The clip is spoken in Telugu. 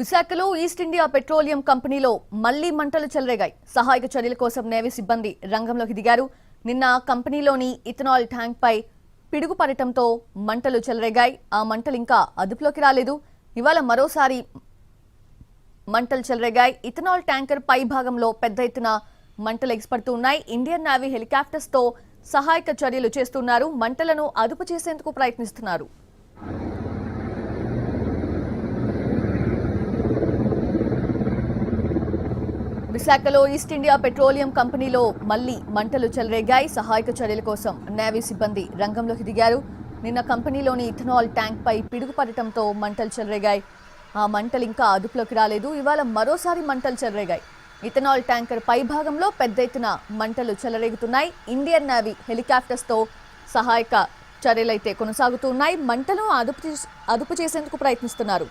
విశాఖలో ఈస్ట్ ఇండియా పెట్రోలియం కంపెనీలో మళ్లీ మంటలు చెలరేగాయి. సహాయక చర్యల కోసం నేవీ సిబ్బంది రంగంలోకి దిగారు. నిన్న కంపెనీలోని ఇథనాల్ ట్యాంక్ పై పిడుగు పడటంతో మంటలు చెలరేగాయి. ఆ మంటలు ఇంకా అదుపులోకి రాలేదు. ఇవాళ మరోసారి మంటలు చెలరేగాయి. ఇథనాల్ ట్యాంకర్ పై భాగంలో పెద్ద ఎత్తున మంటలు ఎగిసిపడుతూ ఉన్నాయి. ఇండియన్ నేవీ హెలికాప్టర్స్ తో సహాయక చర్యలు చేస్తున్నారు. మంటలను అదుపు చేసేందుకు ప్రయత్నిస్తున్నారు. విశాఖలో ఈస్ట్ ఇండియా పెట్రోలియం కంపెనీలో మళ్లీ మంటలు చెలరేగాయి. సహాయక చర్యల కోసం నేవీ సిబ్బంది రంగంలోకి దిగారు. నిన్న కంపెనీలోని ఇథనాల్ ట్యాంక్ పై పిడుగు పడటంతో మంటలు చెలరేగాయి. ఆ మంటలు ఇంకా అదుపులోకి రాలేదు. ఇవాళ మరోసారి మంటలు చెలరేగాయి. ఇథనాల్ ట్యాంకర్ పై భాగంలో పెద్ద ఎత్తున మంటలు చెలరేగుతున్నాయి. ఇండియన్ నేవీ హెలికాప్టర్స్ తో సహాయక చర్యలైతే కొనసాగుతున్నాయి. మంటలు అదుపు చేసేందుకు ప్రయత్నిస్తున్నారు.